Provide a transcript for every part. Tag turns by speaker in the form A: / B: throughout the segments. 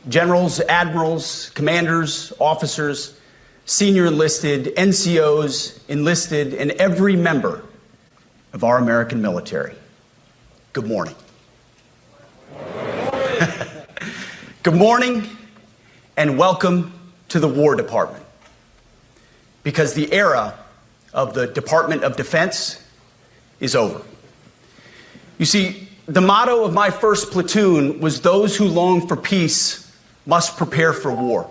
A: generals, admirals, commanders, officers, senior enlisted, NCOs, enlisted, and every member of our American military. Good morning. Good morning and welcome to the War Department. Because the era of the Department of Defense is over. You see, the motto of my first platoon was those who long for peace must prepare for war.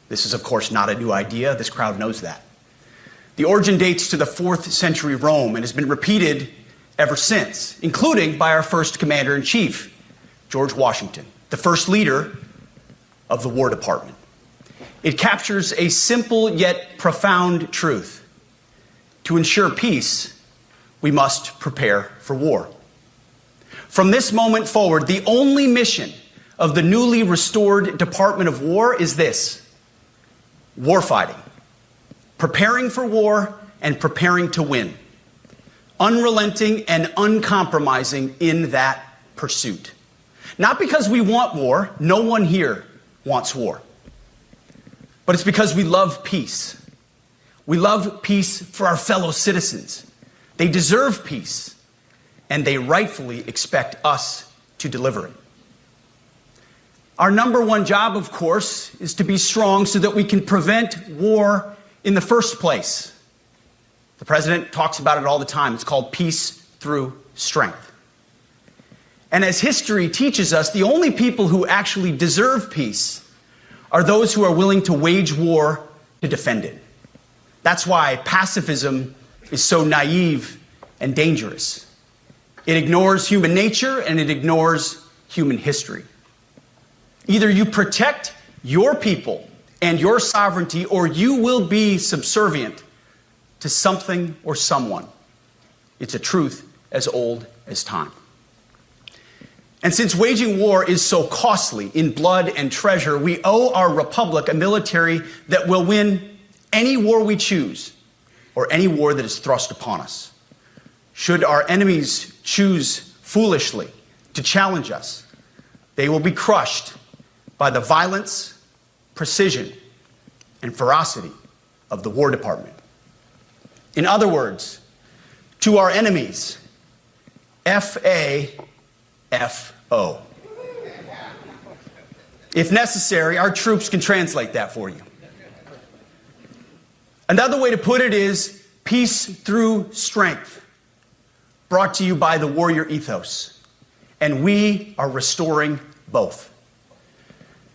A: This is, of course, not a new idea. This crowd knows that. The origin dates to the 4th century Rome and has been repeated ever since, including by our first commander-in-chief, George Washington, the first leader of the War Department. It captures a simple yet profound truth. To ensure peace, we must prepare for war. From this moment forward, the only mission of the newly restored Department of War is this: warfighting, preparing for war and preparing to win, unrelenting and uncompromising in that pursuit. Not because we want war, no one here wants war, but it's because we love peace. We love peace for our fellow citizens. They deserve peace, and they rightfully expect us to deliver it. Our number one job, of course, is to be strong so that we can prevent war in the first place. The president talks about it all the time. It's called peace through strength. And as history teaches us, the only people who actually deserve peace are those who are willing to wage war to defend it. That's why pacifism is so naive and dangerous. It ignores human nature and it ignores human history. Either you protect your people and your sovereignty, or you will be subservient to something or someone. It's a truth as old as time. And since waging war is so costly in blood and treasure, we owe our republic a military that will win any war we choose or any war that is thrust upon us. Should our enemies choose foolishly to challenge us, they will be crushed by the violence, precision, and ferocity of the War Department. In other words, to our enemies, F-A-F-O. If necessary, our troops can translate that for you. Another way to put it is peace through strength, brought to you by the warrior ethos. And we are restoring both.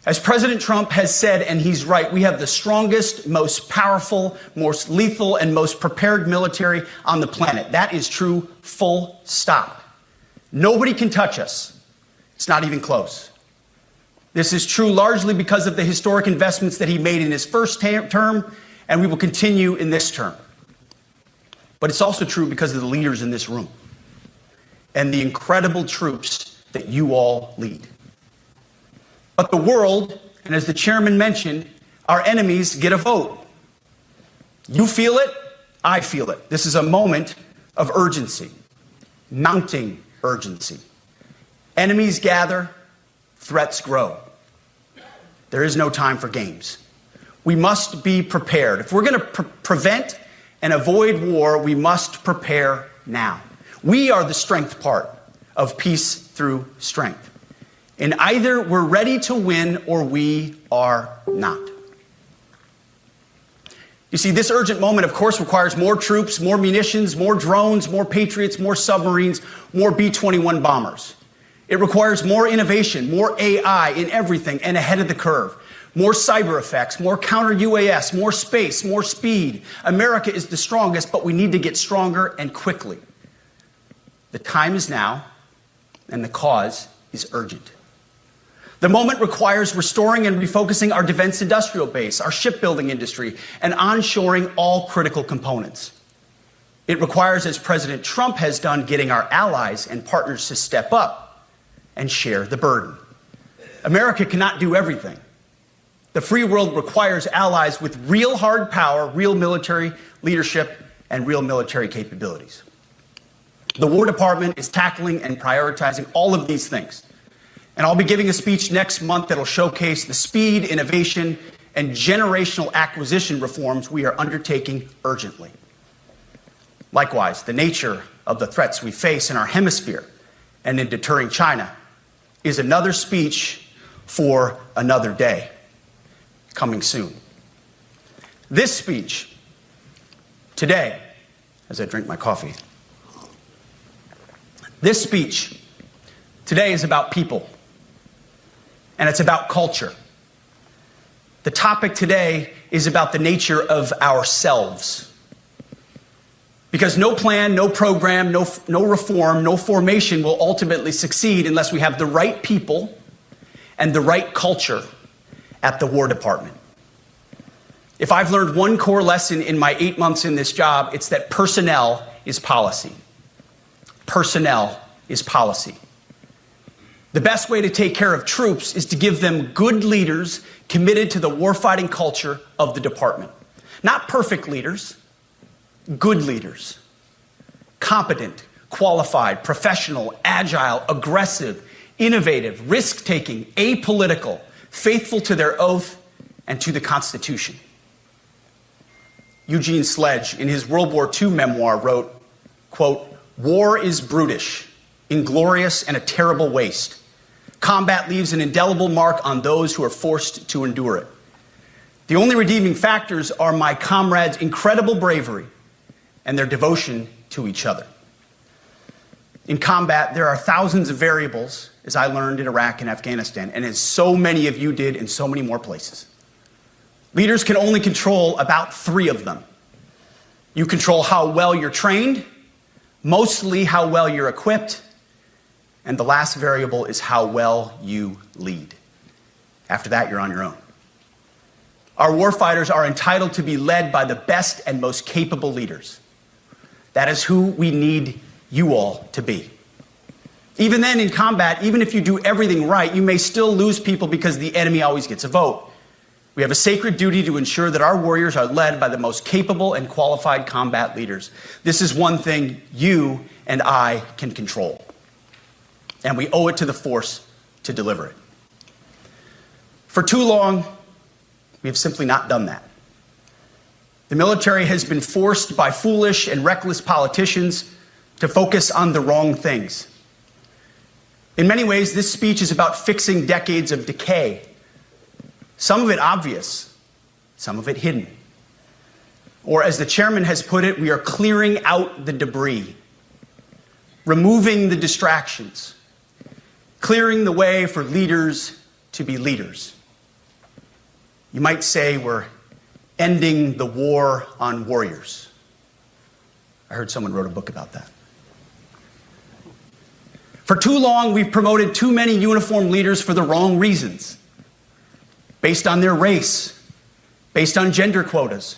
A: As President Trump has said, and he's right, we have the strongest, most powerful, most lethal, and most prepared military on the planet. That is true, full stop. Nobody can touch us. It's not even close. This is true largely because of the historic investments that he made in his first term, and we will continue in this term. But it's also true because of the leaders in this room and the incredible troops that you all lead. But the world, and as the chairman mentioned, our enemies get a vote. You feel it, I feel it. This is a moment of urgency, mounting urgency. Enemies gather, threats grow. There is no time for games. We must be prepared. If we're going to prevent and avoid war, we must prepare now. We are the strength part of peace through strength. And either we're ready to win or we are not. You see, this urgent moment, of course, requires more troops, more munitions, more drones, more Patriots, more submarines, more B-21 bombers. It requires more innovation, more AI in everything and ahead of the curve. More cyber effects, more counter-UAS, more space, more speed. America is the strongest, but we need to get stronger and quickly. The time is now, and the cause is urgent. The moment requires restoring and refocusing our defense industrial base, our shipbuilding industry, and onshoring all critical components. It requires, as President Trump has done, getting our allies and partners to step up and share the burden. America cannot do everything. The free world requires allies with real hard power, real military leadership, and real military capabilities. The War Department is tackling and prioritizing all of these things. And I'll be giving a speech next month that'll showcase the speed, innovation, and generational acquisition reforms we are undertaking urgently. Likewise, the nature of the threats we face in our hemisphere and in deterring China is another speech for another day, coming soon. This speech today, as I drink my coffee, this speech today is about people, and it's about culture. The topic today is about the nature of ourselves. Because no plan, no program, no reform, no formation will ultimately succeed unless we have the right people and the right culture at the War Department. If I've learned one core lesson in my 8 months in this job, it's that personnel is policy. Personnel is policy. The best way to take care of troops is to give them good leaders committed to the warfighting culture of the department. Not perfect leaders. Good leaders, competent, qualified, professional, agile, aggressive, innovative, risk-taking, apolitical, faithful to their oath and to the Constitution. Eugene Sledge, in his World War II memoir, wrote, quote, "War is brutish, inglorious, and a terrible waste. Combat leaves an indelible mark on those who are forced to endure it. The only redeeming factors are my comrades' incredible bravery and their devotion to each other." In combat, there are thousands of variables, as I learned in Iraq and Afghanistan, and as so many of you did in so many more places. Leaders can only control about 3 of them. You control how well you're trained, mostly how well you're equipped, and the last variable is how well you lead. After that, you're on your own. Our warfighters are entitled to be led by the best and most capable leaders. That is who we need you all to be. Even then, in combat, even if you do everything right, you may still lose people because the enemy always gets a vote. We have a sacred duty to ensure that our warriors are led by the most capable and qualified combat leaders. This is one thing you and I can control, and we owe it to the force to deliver it. For too long, we have simply not done that. The military has been forced by foolish and reckless politicians to focus on the wrong things. In many ways, this speech is about fixing decades of decay. Some of it obvious, some of it hidden. Or as the chairman has put it, we are clearing out the debris, removing the distractions, clearing the way for leaders to be leaders. You might say we're ending the war on warriors. I heard someone wrote a book about that. For too long, we've promoted too many uniformed leaders for the wrong reasons, based on their race, based on gender quotas,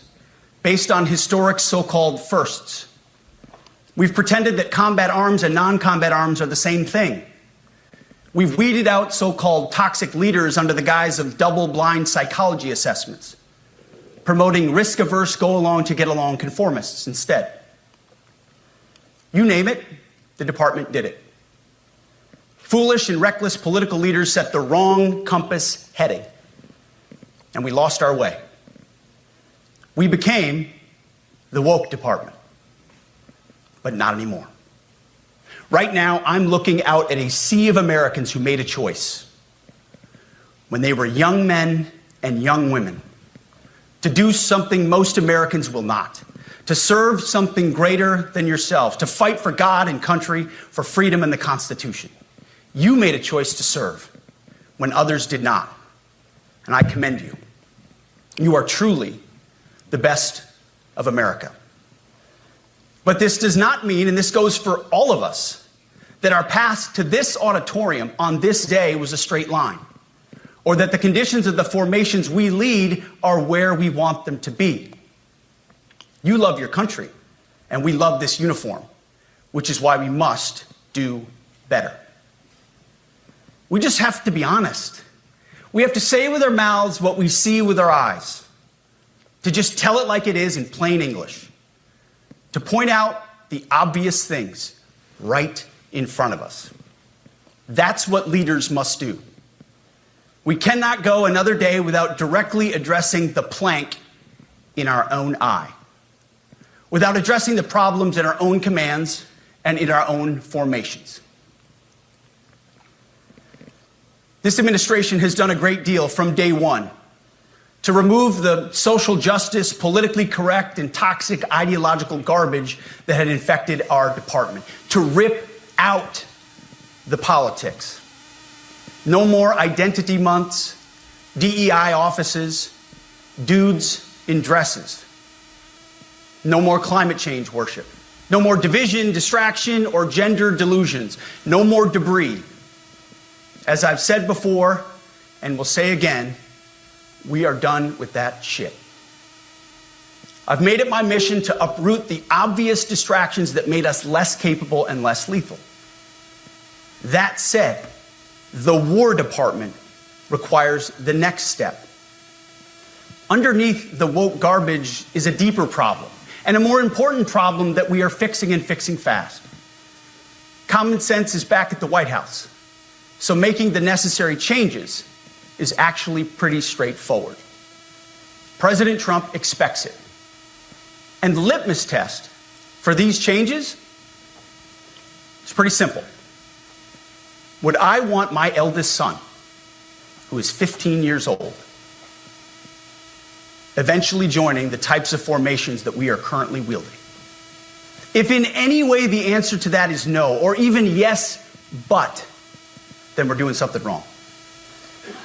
A: based on historic so-called firsts. We've pretended that combat arms and non-combat arms are the same thing. We've weeded out so-called toxic leaders under the guise of double-blind psychology assessments, promoting risk-averse, go-along-to-get-along conformists instead. You name it, the department did it. Foolish and reckless political leaders set the wrong compass heading, and we lost our way. We became the woke department, but not anymore. Right now, I'm looking out at a sea of Americans who made a choice when they were young men and young women to do something most Americans will not, to serve something greater than yourselves, to fight for God and country, for freedom and the Constitution. You made a choice to serve when others did not, and I commend you. You are truly the best of America. But this does not mean, and this goes for all of us, that our path to this auditorium on this day was a straight line, or that the conditions of the formations we lead are where we want them to be. You love your country, and we love this uniform, which is why we must do better. We just have to be honest. We have to say with our mouths what we see with our eyes, to just tell it like it is in plain English, to point out the obvious things right in front of us. That's what leaders must do. We cannot go another day without directly addressing the plank in our own eye, without addressing the problems in our own commands and in our own formations. This administration has done a great deal from day one to remove the social justice, politically correct, and toxic ideological garbage that had infected our department, to rip out the politics. No more identity months, DEI offices, dudes in dresses. No more climate change worship. No more division, distraction, or gender delusions. No more debris. As I've said before, and will say again, we are done with that shit. I've made it my mission to uproot the obvious distractions that made us less capable and less lethal. That said, the War Department requires the next step. Underneath the woke garbage is a deeper problem, and a more important problem that we are fixing and fixing fast. Common sense is back at the White House, so making the necessary changes is actually pretty straightforward. President Trump expects it. And the litmus test for these changes is pretty simple. Would I want my eldest son, who is 15 years old, eventually joining the types of formations that we are currently wielding? If in any way the answer to that is no, or even yes, but, then we're doing something wrong.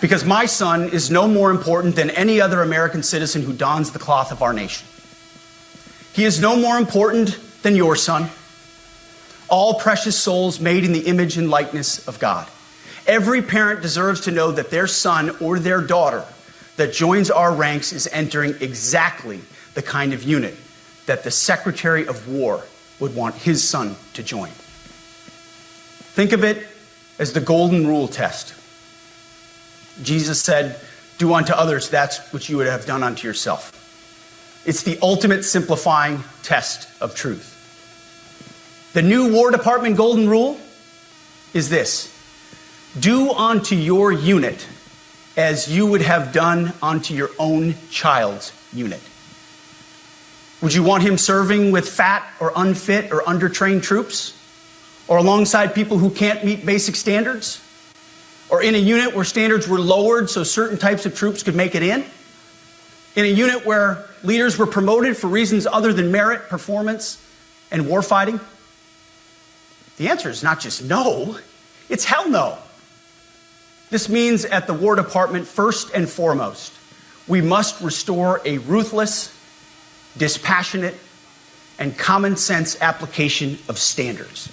A: Because my son is no more important than any other American citizen who dons the cloth of our nation. He is no more important than your son. All precious souls made in the image and likeness of God. Every parent deserves to know that their son or their daughter that joins our ranks is entering exactly the kind of unit that the Secretary of War would want his son to join. Think of it as the golden rule test. Jesus said, "Do unto others that which you would have done unto yourself." It's the ultimate simplifying test of truth. The new War Department golden rule is this: do unto your unit as you would have done unto your own child's unit. Would you want him serving with fat or unfit or undertrained troops? Or alongside people who can't meet basic standards? Or in a unit where standards were lowered so certain types of troops could make it in? In a unit where leaders were promoted for reasons other than merit, performance, and warfighting? The answer is not just no, it's hell no. This means at the War Department, first and foremost, we must restore a ruthless, dispassionate, and common sense application of standards.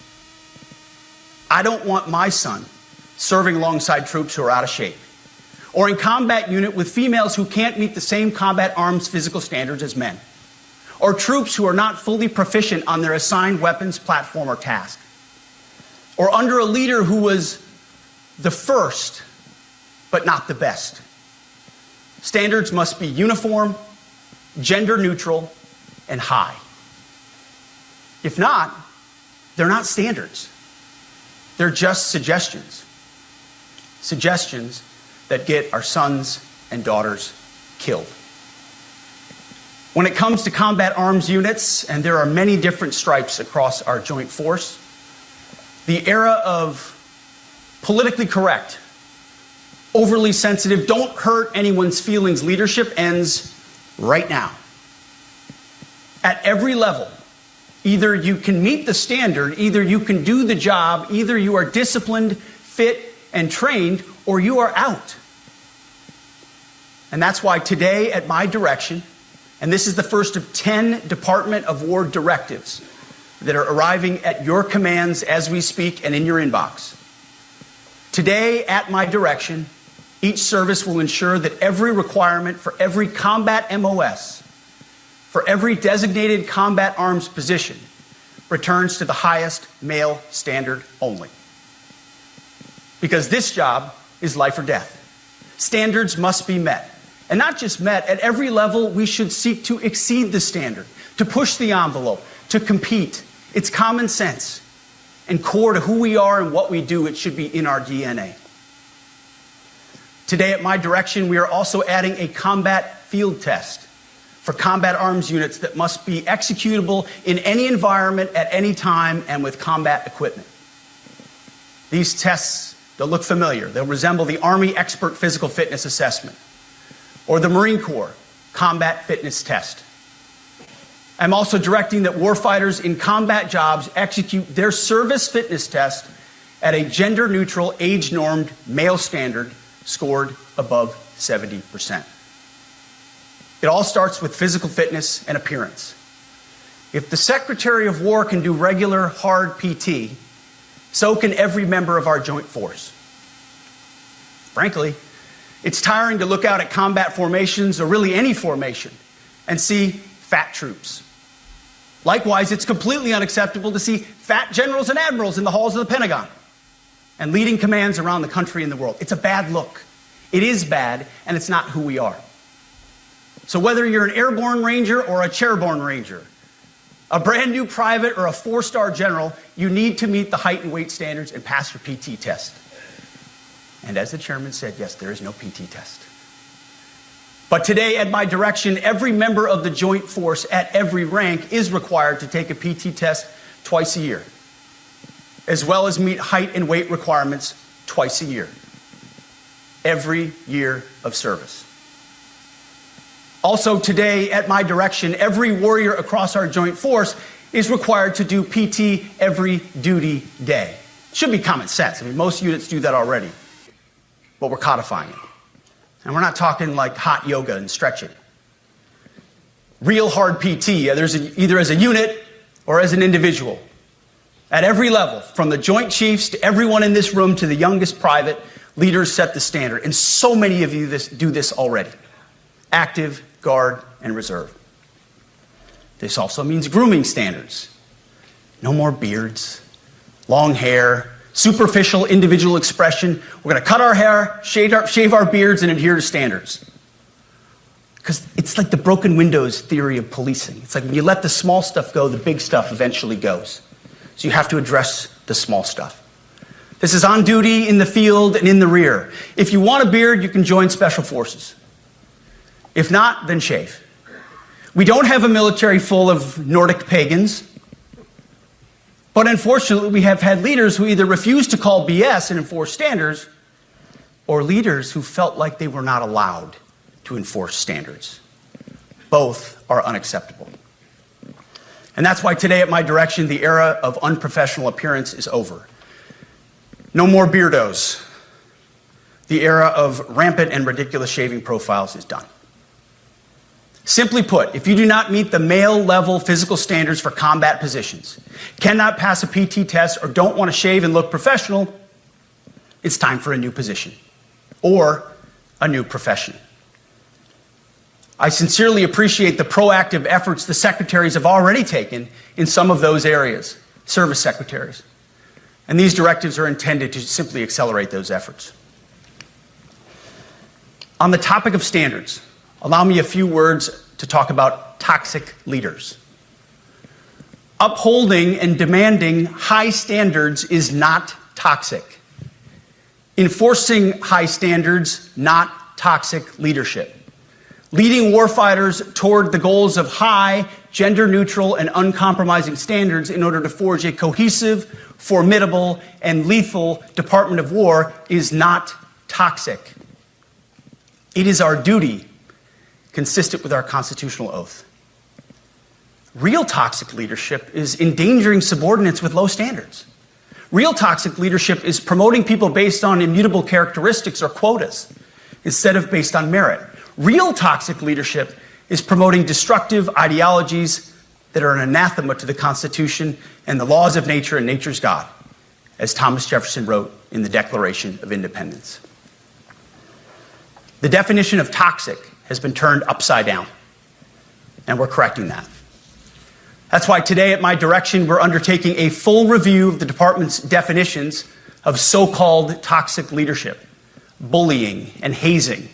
A: I don't want my son serving alongside troops who are out of shape, or in combat unit with females who can't meet the same combat arms physical standards as men, or troops who are not fully proficient on their assigned weapons, platform, or task, or under a leader who was the first, but not the best. Standards must be uniform, gender neutral, and high. If not, they're not standards. They're just suggestions. Suggestions that get our sons and daughters killed. When it comes to combat arms units, and there are many different stripes across our joint force, the era of politically correct, overly sensitive, don't hurt anyone's feelings leadership ends right now. At every level, either you can meet the standard, either you can do the job, either you are disciplined, fit, and trained, or you are out. And that's why today, at my direction, and this is the first of 10 Department of War directives that are arriving at your commands as we speak and in your inbox. Today, at my direction, each service will ensure that every requirement for every combat MOS, for every designated combat arms position, returns to the highest male standard only. Because this job is life or death. Standards must be met. And not just met, at every level we should seek to exceed the standard, to push the envelope, to compete. It's common sense. and core to who we are and what we do. It should be in our DNA. Today, at my direction, we are also adding a combat field test for combat arms units that must be executable in any environment at any time and with combat equipment. These tests, they'll look familiar. They'll resemble the Army Expert Physical Fitness Assessment or the Marine Corps Combat Fitness Test. I'm also directing that warfighters in combat jobs execute their service fitness test at a gender-neutral, age-normed male standard scored above 70%. It all starts with physical fitness and appearance. If the Secretary of War can do regular, hard PT, so can every member of our joint force. Frankly, it's tiring to look out at combat formations, or really any formation, and see fat troops. Likewise, it's completely unacceptable to see fat generals and admirals in the halls of the Pentagon and leading commands around the country and the world. It's a bad look. It is bad, and it's not who we are. So whether you're an airborne ranger or a chairborne ranger, a brand new private or a 4-star general, you need to meet the height and weight standards and pass your PT test. And as the chairman said, yes, there is no PT test. But today, at my direction, every member of the joint force at every rank is required to take a PT test twice a year, as well as meet height and weight requirements twice a year, every year of service. Also today, at my direction, every warrior across our joint force is required to do PT every duty day. It should be common sense. I mean, most units do that already, but we're codifying it. And we're not talking like hot yoga and stretching. Real hard PT, either as a unit or as an individual. At every level, from the Joint Chiefs to everyone in this room to the youngest private, leaders set the standard. And so many of you do this already. Active, Guard, and Reserve. This also means grooming standards. No more beards, long hair, superficial individual expression. We're going to cut our hair, shave our beards, and adhere to standards. Because it's like the broken windows theory of policing. It's like when you let the small stuff go, the big stuff eventually goes. So you have to address the small stuff. This is on duty, in the field, and in the rear. If you want a beard, you can join Special Forces. If not, then shave. We don't have a military full of Nordic pagans. But unfortunately, we have had leaders who either refuse to call BS and enforce standards, or leaders who felt like they were not allowed to enforce standards. Both are unacceptable. And that's why today, at my direction, the era of unprofessional appearance is over. No more beardos. The era of rampant and ridiculous shaving profiles is done. Simply put, if you do not meet the male-level physical standards for combat positions, cannot pass a PT test, or don't want to shave and look professional, it's time for a new position or a new profession. I sincerely appreciate the proactive efforts the secretaries have already taken in some of those areas, service secretaries. And these directives are intended to simply accelerate those efforts. On the topic of standards, allow me a few words to talk about toxic leaders. Upholding and demanding high standards is not toxic. Enforcing high standards, not toxic leadership. Leading warfighters toward the goals of high, gender-neutral, and uncompromising standards in order to forge a cohesive, formidable, and lethal Department of War is not toxic. It is our duty, consistent with our constitutional oath. Real toxic leadership is endangering subordinates with low standards. Real toxic leadership is promoting people based on immutable characteristics or quotas instead of based on merit. Real toxic leadership is promoting destructive ideologies that are an anathema to the Constitution and the laws of nature and nature's God, as Thomas Jefferson wrote in the Declaration of Independence. The definition of toxic has been turned upside down, and we're correcting that. That's why today, at my direction, we're undertaking a full review of the department's definitions of so-called toxic leadership, bullying, and hazing,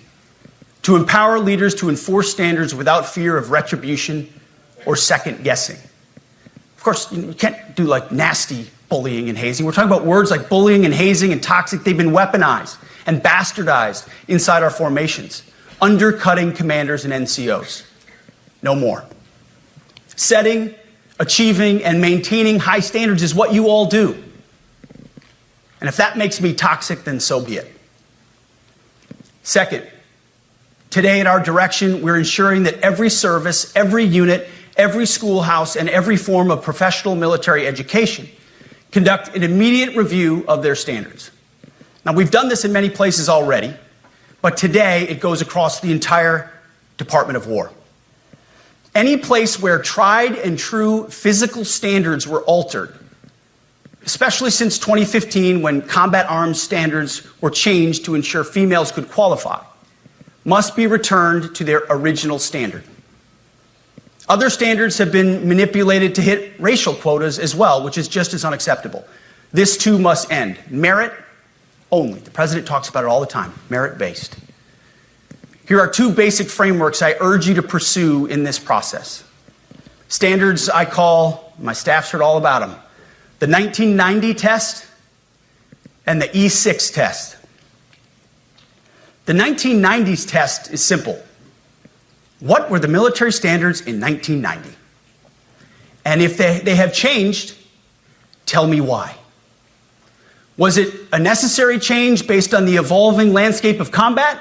A: to empower leaders to enforce standards without fear of retribution or second guessing. Of course, you can't do like nasty bullying and hazing. We're talking about words like bullying and hazing and toxic. They've been weaponized and bastardized inside our formations, undercutting commanders and NCOs. No more. Setting, achieving, and maintaining high standards is what you all do. And if that makes me toxic, then so be it. Second, today in our direction, we're ensuring that every service, every unit, every schoolhouse, and every form of professional military education conduct an immediate review of their standards. Now, we've done this in many places already, but today it goes across the entire Department of War. Any place where tried and true physical standards were altered, especially since 2015 when combat arms standards were changed to ensure females could qualify, must be returned to their original standard. Other standards have been manipulated to hit racial quotas as well, which is just as unacceptable. This too must end. Merit only. The president talks about it all the time, merit-based. Here are two basic frameworks I urge you to pursue in this process. Standards I call, my staff's heard all about them, the 1990 test and the E6 test. The 1990s test is simple. What were the military standards in 1990? And if they have changed, tell me why. Was it a necessary change based on the evolving landscape of combat?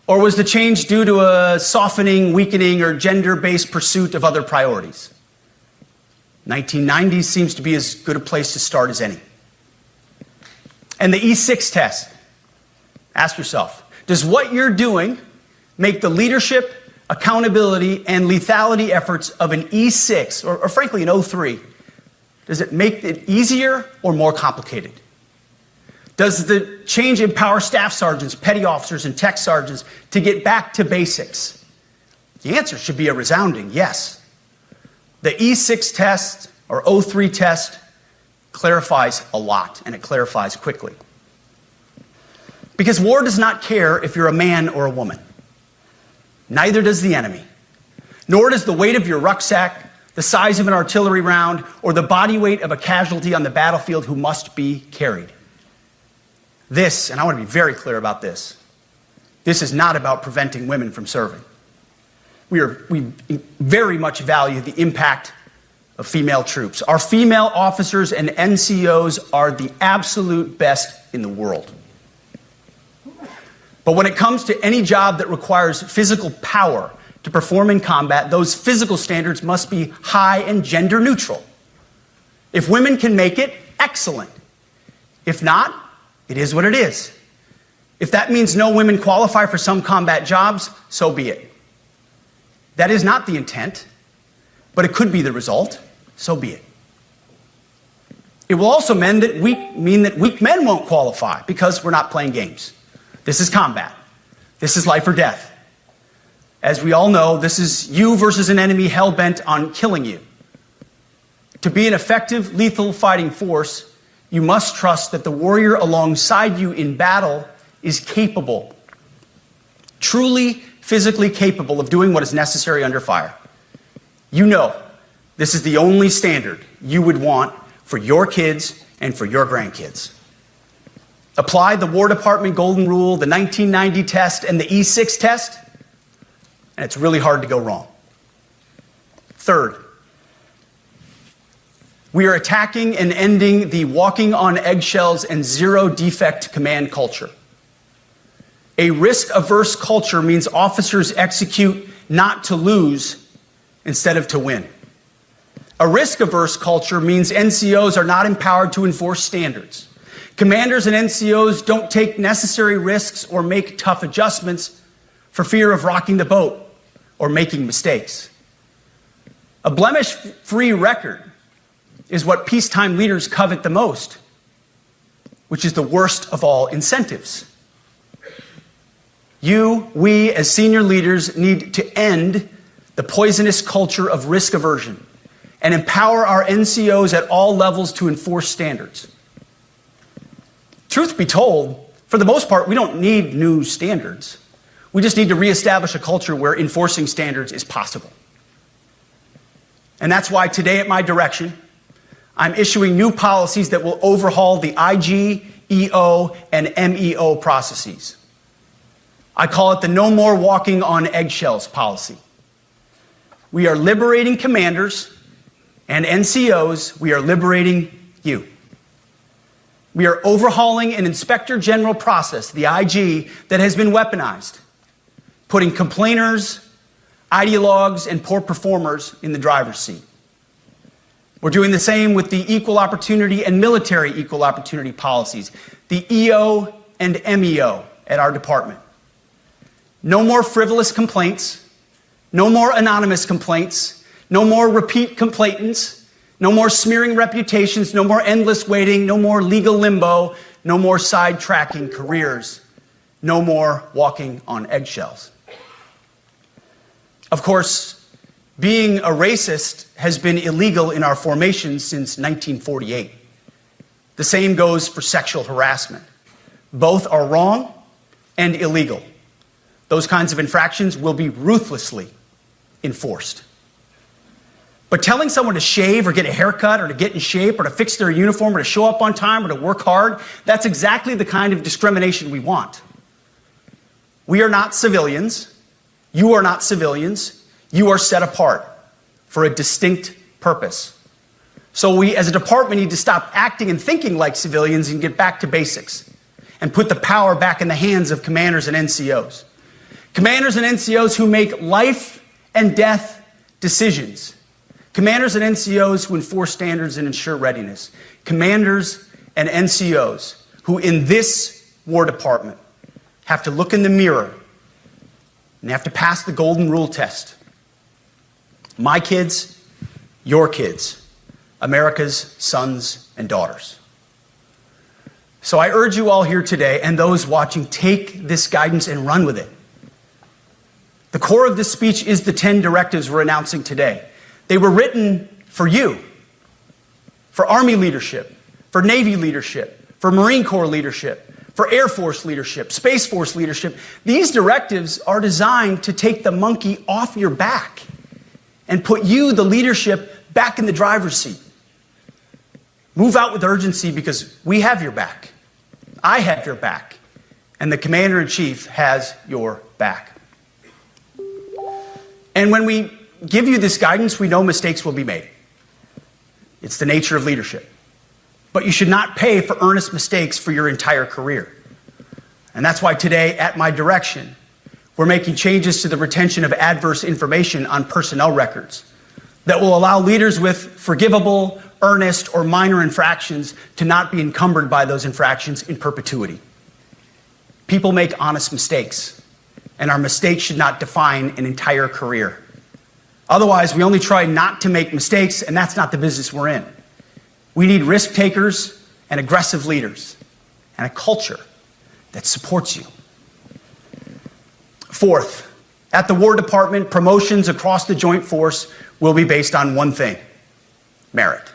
A: Or was the change due to a softening, weakening, or gender-based pursuit of other priorities? 1990s seems to be as good a place to start as any. And the E6 test. Ask yourself, does what you're doing make the leadership, accountability, and lethality efforts of an E6, or frankly an 03, does it make it easier or more complicated? Does the change empower staff sergeants, petty officers, and tech sergeants to get back to basics? The answer should be a resounding yes. The E6 test, or 03 test, clarifies a lot, and it clarifies quickly. Because war does not care if you're a man or a woman. Neither does the enemy. Nor does the weight of your rucksack, the size of an artillery round, or the body weight of a casualty on the battlefield who must be carried. This, and I want to be very clear about this is not about preventing women from serving. We very much value the impact of female troops. Our female officers and NCOs are the absolute best in the world. But when it comes to any job that requires physical power to perform in combat, those physical standards must be high and gender neutral. If women can make it, excellent. If not, it is what it is. If that means no women qualify for some combat jobs, so be it. That is not the intent, but it could be the result, so be it. It will also mean that weak men won't qualify because we're not playing games. This is combat. This is life or death. As we all know, this is you versus an enemy hell-bent on killing you. To be an effective, lethal fighting force, you must trust that the warrior alongside you in battle is capable, truly physically capable of doing what is necessary under fire. You know this is the only standard you would want for your kids and for your grandkids. Apply the War Department Golden Rule, the 1990 test, and the E6 test, and it's really hard to go wrong. Third, we are attacking and ending the walking on eggshells and zero defect command culture. A risk-averse culture means officers execute not to lose instead of to win. A risk-averse culture means NCOs are not empowered to enforce standards. Commanders and NCOs don't take necessary risks or make tough adjustments for fear of rocking the boat or making mistakes. A blemish-free record is what peacetime leaders covet the most, which is the worst of all incentives. We, as senior leaders, need to end the poisonous culture of risk aversion and empower our NCOs at all levels to enforce standards. Truth be told, for the most part, we don't need new standards. We just need to reestablish a culture where enforcing standards is possible. And that's why today at my direction, I'm issuing new policies that will overhaul the IG, EO, and MEO processes. I call it the No More Walking on Eggshells policy. We are liberating commanders and NCOs. We are liberating you. We are overhauling an inspector general process, the IG, that has been weaponized, putting complainers, ideologues, and poor performers in the driver's seat. We're doing the same with the equal opportunity and military equal opportunity policies, the EO and MEO at our department. No more frivolous complaints, no more anonymous complaints, no more repeat complainants, no more smearing reputations, no more endless waiting, no more legal limbo, no more sidetracking careers, no more walking on eggshells. Of course, being a racist has been illegal in our formation since 1948. The same goes for sexual harassment. Both are wrong and illegal. Those kinds of infractions will be ruthlessly enforced. But telling someone to shave or get a haircut or to get in shape or to fix their uniform or to show up on time or to work hard, that's exactly the kind of discrimination we want. We are not civilians. You are not civilians. You are set apart for a distinct purpose. So we as a department need to stop acting and thinking like civilians and get back to basics and put the power back in the hands of commanders and NCOs. Commanders and NCOs who make life and death decisions. Commanders and NCOs who enforce standards and ensure readiness. Commanders and NCOs who in this War Department have to look in the mirror and they have to pass the golden rule test. My kids, your kids, America's sons and daughters. So I urge you all here today and those watching, take this guidance and run with it. The core of this speech is the 10 directives we're announcing today. They were written for you, for Army leadership, for Navy leadership, for Marine Corps leadership, for Air Force leadership, Space Force leadership. These directives are designed to take the monkey off your back and put you, the leadership, back in the driver's seat. Move out with urgency because we have your back. I have your back. And the Commander-in-Chief has your back. And when we give you this guidance, we know mistakes will be made. It's the nature of leadership. But you should not pay for earnest mistakes for your entire career. And that's why today, at my direction, we're making changes to the retention of adverse information on personnel records that will allow leaders with forgivable, earnest, or minor infractions to not be encumbered by those infractions in perpetuity. People make honest mistakes, and our mistakes should not define an entire career. Otherwise, we only try not to make mistakes, and that's not the business we're in. We need risk takers and aggressive leaders and a culture that supports you. Fourth, at the War Department, promotions across the Joint Force will be based on one thing: merit.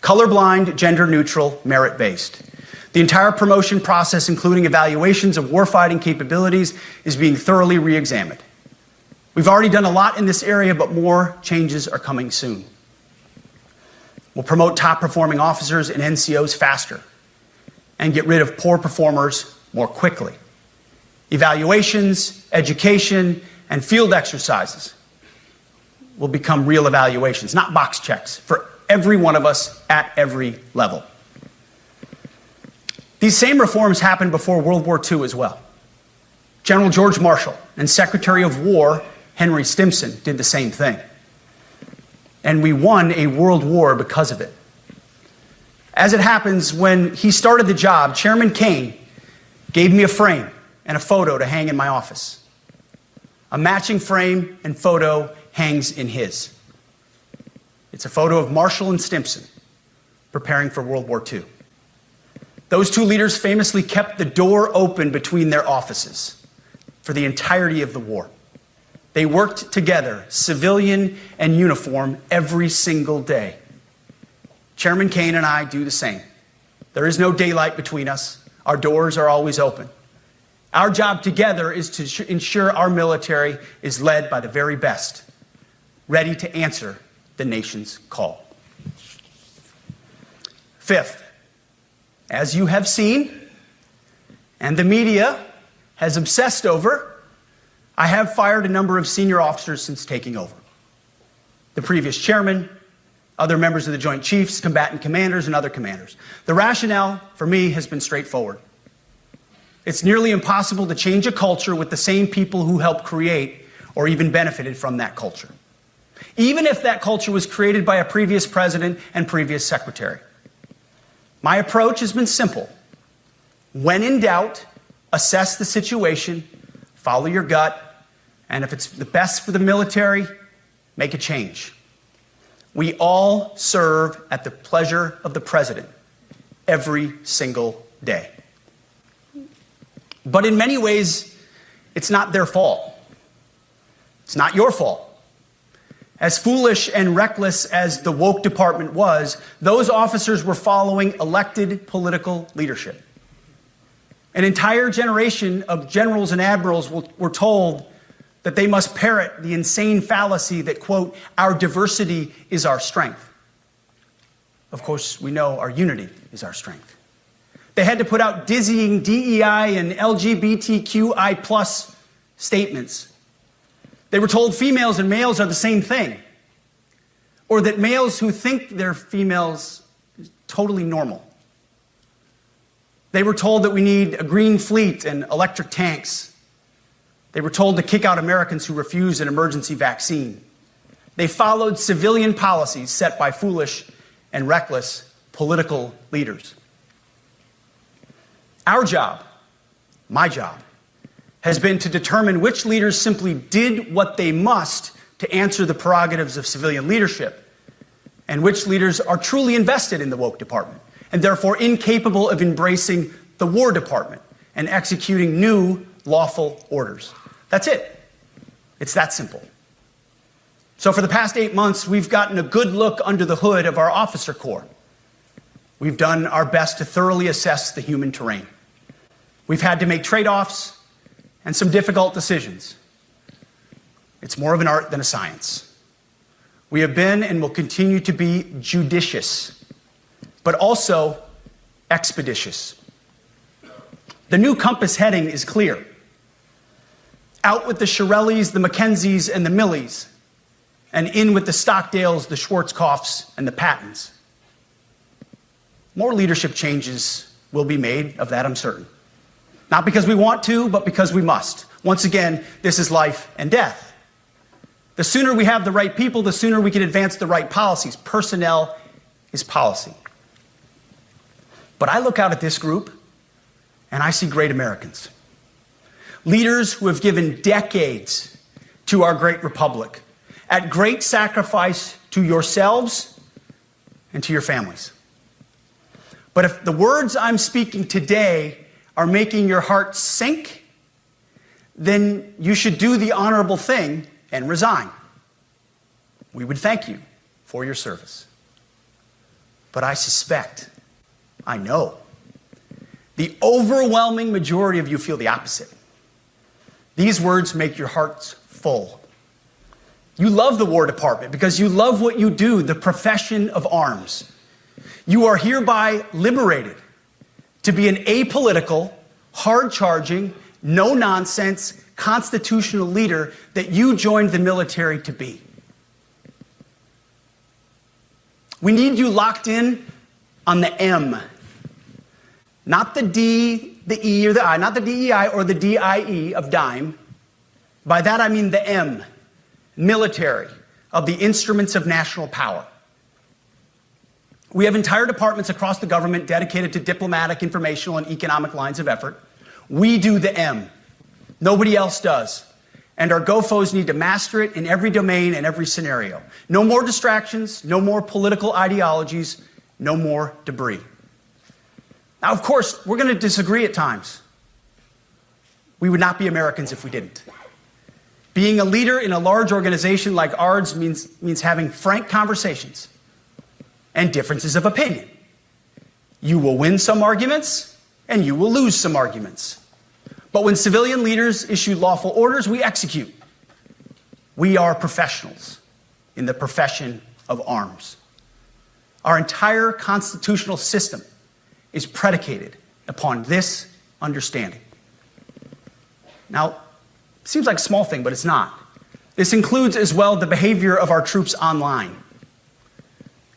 A: Colorblind, gender-neutral, merit-based. The entire promotion process, including evaluations of warfighting capabilities, is being thoroughly re-examined. We've already done a lot in this area, but more changes are coming soon. We'll promote top-performing officers and NCOs faster and get rid of poor performers more quickly. Evaluations, education, and field exercises will become real evaluations, not box checks, for every one of us at every level. These same reforms happened before World War II as well. General George Marshall and Secretary of War Henry Stimson did the same thing. And we won a world war because of it. As it happens, when he started the job, Chairman Kane gave me a frame and a photo to hang in my office. A matching frame and photo hangs in his. It's a photo of Marshall and Stimson preparing for World War II. Those two leaders famously kept the door open between their offices for the entirety of the war. They worked together, civilian and uniform, every single day. Chairman Kane and I do the same. There is no daylight between us. Our doors are always open. Our job together is to ensure our military is led by the very best, ready to answer the nation's call. Fifth, as you have seen, and the media has obsessed over, I have fired a number of senior officers since taking over. The previous chairman, other members of the Joint Chiefs, combatant commanders, and other commanders. The rationale for me has been straightforward. It's nearly impossible to change a culture with the same people who helped create or even benefited from that culture, even if that culture was created by a previous president and previous secretary. My approach has been simple. When in doubt, assess the situation, follow your gut, and if it's the best for the military, make a change. We all serve at the pleasure of the president every single day. But in many ways, it's not their fault. It's not your fault. As foolish and reckless as the woke department was, those officers were following elected political leadership. An entire generation of generals and admirals were told that they must parrot the insane fallacy that, quote, our diversity is our strength. Of course, we know our unity is our strength. They had to put out dizzying DEI and LGBTQI plus statements. They were told females and males are the same thing, or that males who think they're females is totally normal. They were told that we need a green fleet and electric tanks. They were told to kick out Americans who refuse an emergency vaccine. They followed civilian policies set by foolish and reckless political leaders. Our job, my job, has been to determine which leaders simply did what they must to answer the prerogatives of civilian leadership, and which leaders are truly invested in the woke department, and therefore incapable of embracing the War Department and executing new lawful orders. That's it. It's that simple. So for the past 8 months, we've gotten a good look under the hood of our officer corps. We've done our best to thoroughly assess the human terrain. We've had to make trade-offs and some difficult decisions. It's more of an art than a science. We have been and will continue to be judicious, but also expeditious. The new compass heading is clear. Out with the Shirellis, the Mackenzies, and the Millies, and in with the Stockdales, the Schwarzkopfs, and the Pattons. More leadership changes will be made, of that I'm certain. Not because we want to, but because we must. Once again, this is life and death. The sooner we have the right people, the sooner we can advance the right policies. Personnel is policy. But I look out at this group, and I see great Americans. Leaders who have given decades to our great republic, at great sacrifice to yourselves and to your families. But if the words I'm speaking today are making your heart sink, then you should do the honorable thing and resign. We would thank you for your service. But I suspect, I know, the overwhelming majority of you feel the opposite. These words make your hearts full. You love the War Department because you love what you do, the profession of arms. You are hereby liberated to be an apolitical, hard-charging, no-nonsense, constitutional leader that you joined the military to be. We need you locked in on the M. Not the D, the E, or the I, not the DEI or the DIE of dime. By that I mean the M, military, of the instruments of national power. We have entire departments across the government dedicated to diplomatic, informational, and economic lines of effort. We do the M. Nobody else does. And our GOFOs need to master it in every domain and every scenario. No more distractions, no more political ideologies, no more debris. Now, of course, we're going to disagree at times. We would not be Americans if we didn't. Being a leader in a large organization like ours means having frank conversations and differences of opinion. You will win some arguments, and you will lose some arguments. But when civilian leaders issue lawful orders, we execute. We are professionals in the profession of arms. Our entire constitutional system is predicated upon this understanding. Now, it seems like a small thing, but it's not. This includes as well the behavior of our troops online.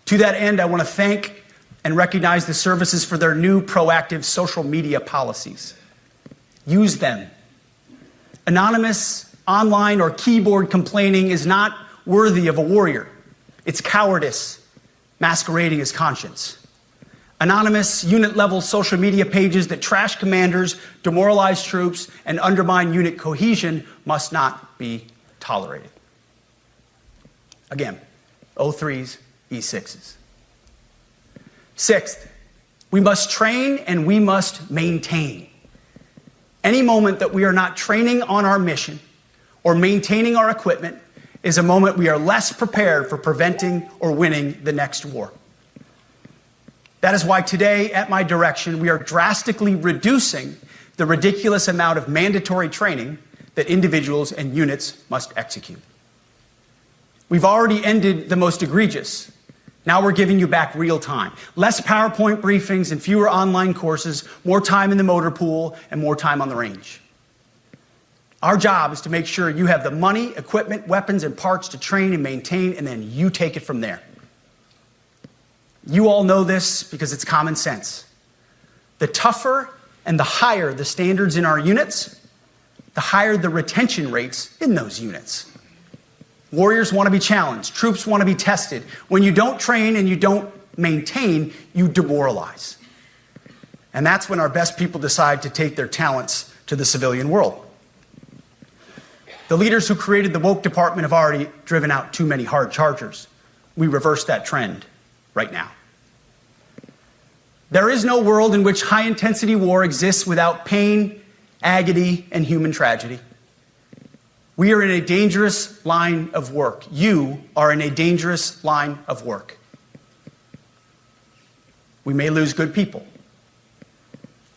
A: To that end, I want to thank and recognize the services for their new proactive social media policies. Use them. Anonymous, online, or keyboard complaining is not worthy of a warrior. It's cowardice masquerading as conscience. Anonymous, unit-level social media pages that trash commanders, demoralize troops, and undermine unit cohesion must not be tolerated. Again, O3s, E6s. Sixth, we must train and we must maintain. Any moment that we are not training on our mission or maintaining our equipment is a moment we are less prepared for preventing or winning the next war. That is why today, at my direction, we are drastically reducing the ridiculous amount of mandatory training that individuals and units must execute. We've already ended the most egregious. Now we're giving you back real time. Less PowerPoint briefings and fewer online courses, more time in the motor pool, and more time on the range. Our job is to make sure you have the money, equipment, weapons, and parts to train and maintain, and then you take it from there. You all know this because it's common sense. The tougher and the higher the standards in our units, the higher the retention rates in those units. Warriors want to be challenged. Troops want to be tested. When you don't train and you don't maintain, you demoralize. And that's when our best people decide to take their talents to the civilian world. The leaders who created the woke department have already driven out too many hard chargers. We reverse that trend right now. There is no world in which high-intensity war exists without pain, agony, and human tragedy. We are in a dangerous line of work. You are in a dangerous line of work. We may lose good people.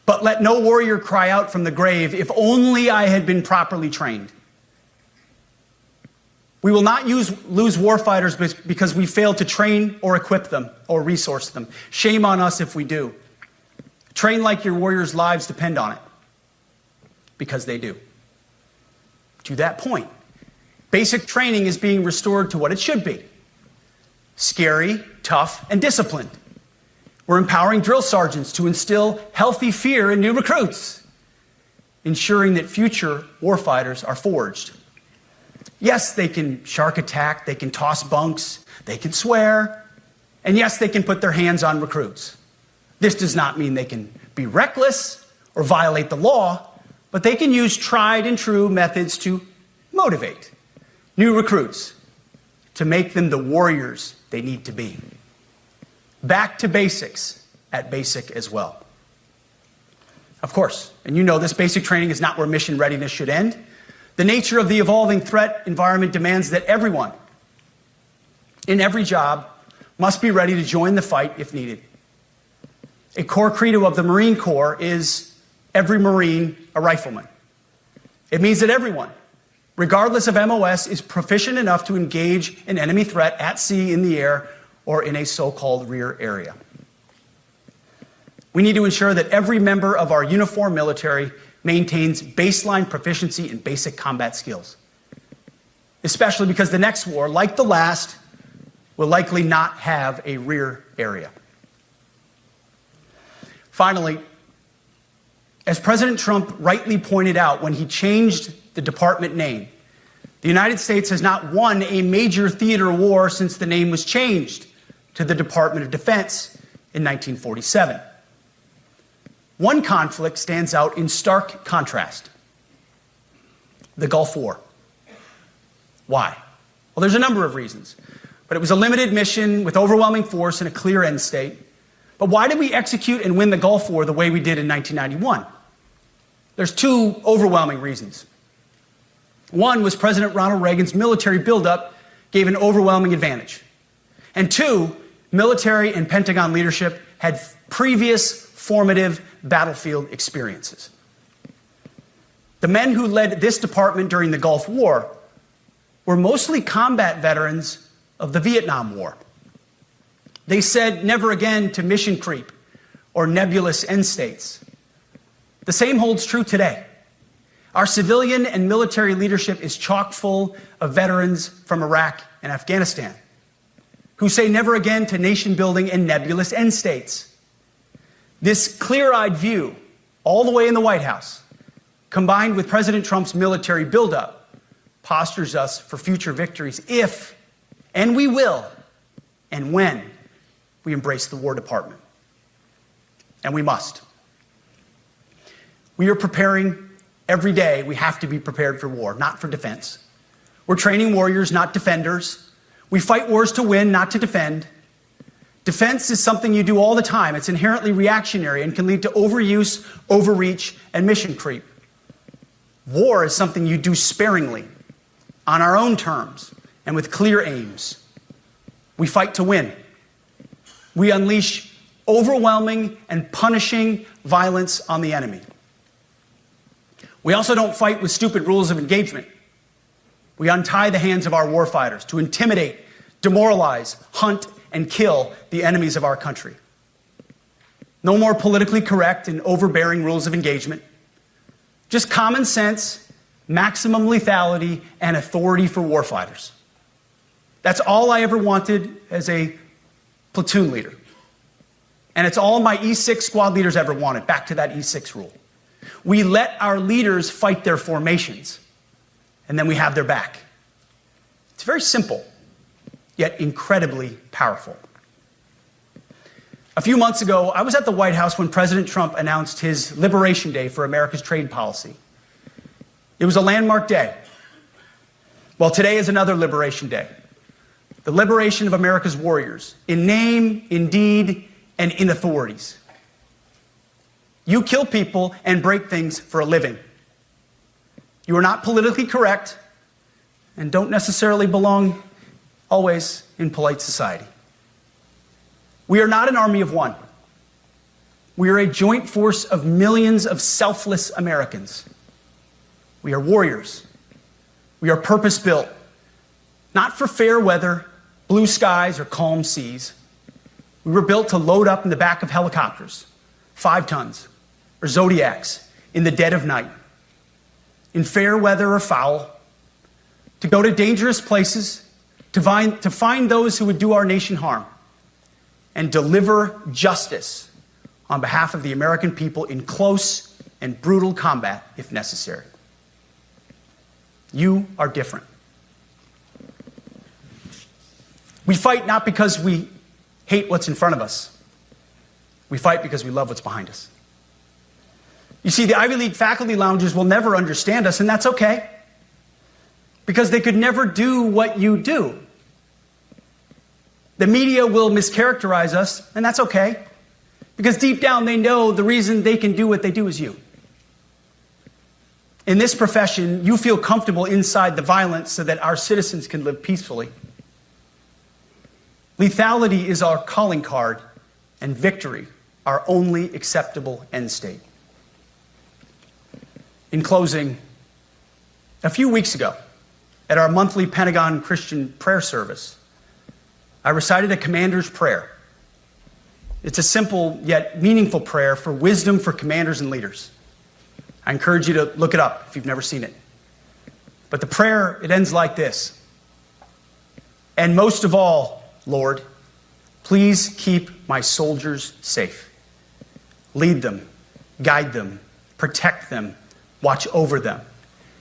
A: But let no warrior cry out from the grave, "If only I had been properly trained." We will not lose warfighters because we failed to train or equip them or resource them. Shame on us if we do. Train like your warriors' lives depend on it, because they do. To that point, basic training is being restored to what it should be: scary, tough, and disciplined. We're empowering drill sergeants to instill healthy fear in new recruits, ensuring that future warfighters are forged. Yes, they can shark attack, they can toss bunks, they can swear, and yes, they can put their hands on recruits. This does not mean they can be reckless or violate the law, but they can use tried and true methods to motivate new recruits, to make them the warriors they need to be. Back to basics at basic as well. Of course, and you know this, basic training is not where mission readiness should end. The nature of the evolving threat environment demands that everyone, in every job, must be ready to join the fight if needed. A core credo of the Marine Corps is every Marine a rifleman. It means that everyone, regardless of MOS, is proficient enough to engage an enemy threat at sea, in the air, or in a so-called rear area. We need to ensure that every member of our uniformed military maintains baseline proficiency in basic combat skills, especially because the next war, like the last, will likely not have a rear area. Finally, as President Trump rightly pointed out when he changed the department name, the United States has not won a major theater war since the name was changed to the Department of Defense in 1947. One conflict stands out in stark contrast: the Gulf War. Why? Well, there's a number of reasons, but it was a limited mission with overwhelming force and a clear end state. But why did we execute and win the Gulf War the way we did in 1991? There's two overwhelming reasons. One was President Ronald Reagan's military buildup gave an overwhelming advantage. And two, military and Pentagon leadership had previous formative battlefield experiences. The men who led this department during the Gulf War were mostly combat veterans of the Vietnam War. They said never again to mission creep or nebulous end states. The same holds true today. Our civilian and military leadership is chock full of veterans from Iraq and Afghanistan who say never again to nation building and nebulous end states. This clear-eyed view, all the way in the White House, combined with President Trump's military buildup, postures us for future victories if, and we will, and when we embrace the War Department. And we must. We are preparing every day. We have to be prepared for war, not for defense. We're training warriors, not defenders. We fight wars to win, not to defend. Defense is something you do all the time. It's inherently reactionary and can lead to overuse, overreach, and mission creep. War is something you do sparingly, on our own terms, and with clear aims. We fight to win. We unleash overwhelming and punishing violence on the enemy. We also don't fight with stupid rules of engagement. We untie the hands of our warfighters to intimidate, demoralize, hunt, and kill the enemies of our country. No more politically correct and overbearing rules of engagement. Just common sense, maximum lethality, and authority for warfighters. That's all I ever wanted as a platoon leader. And it's all my E6 squad leaders ever wanted, back to that E6 rule. We let our leaders fight their formations, and then we have their back. It's very simple, yet incredibly powerful. A few months ago, I was at the White House when President Trump announced his Liberation Day for America's trade policy. It was a landmark day. Well, today is another Liberation Day. The liberation of America's warriors, in name, in deed, and in authorities. You kill people and break things for a living. You are not politically correct and don't necessarily belong always in polite society. We are not an army of one. We are a joint force of millions of selfless Americans. We are warriors. We are purpose-built, not for fair weather, blue skies, or calm seas. We were built to load up in the back of helicopters, 5 tons, or Zodiacs in the dead of night, in fair weather or foul, to go to dangerous places, to find those who would do our nation harm, and deliver justice on behalf of the American people in close and brutal combat if necessary. You are different. We fight not because we hate what's in front of us. We fight because we love what's behind us. You see, the Ivy League faculty lounges will never understand us, and that's okay, because they could never do what you do. The media will mischaracterize us, and that's okay, because deep down they know the reason they can do what they do is you. In this profession, you feel comfortable inside the violence so that our citizens can live peacefully. Lethality is our calling card, and victory our only acceptable end state. In closing, a few weeks ago, at our monthly Pentagon Christian prayer service, I recited a commander's prayer. It's a simple yet meaningful prayer for wisdom for commanders and leaders. I encourage you to look it up if you've never seen it. But the prayer, it ends like this. And most of all, Lord, please keep my soldiers safe. Lead them, guide them, protect them, watch over them.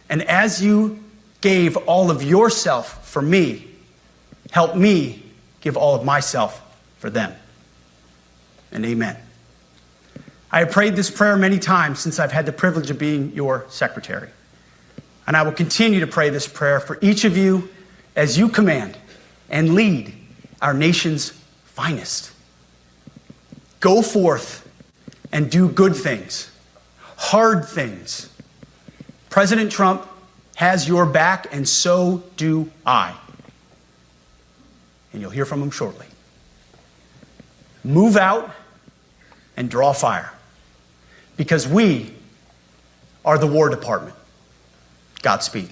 A: And as you gave all of yourself for me, help me give all of myself for them. And amen. I have prayed this prayer many times since I've had the privilege of being your secretary. And I will continue to pray this prayer for each of you as you command and lead our nation's finest. Go forth and do good things, hard things. President Trump has your back, and so do I. And you'll hear from him shortly. Move out and draw fire, because we are the War Department. Godspeed.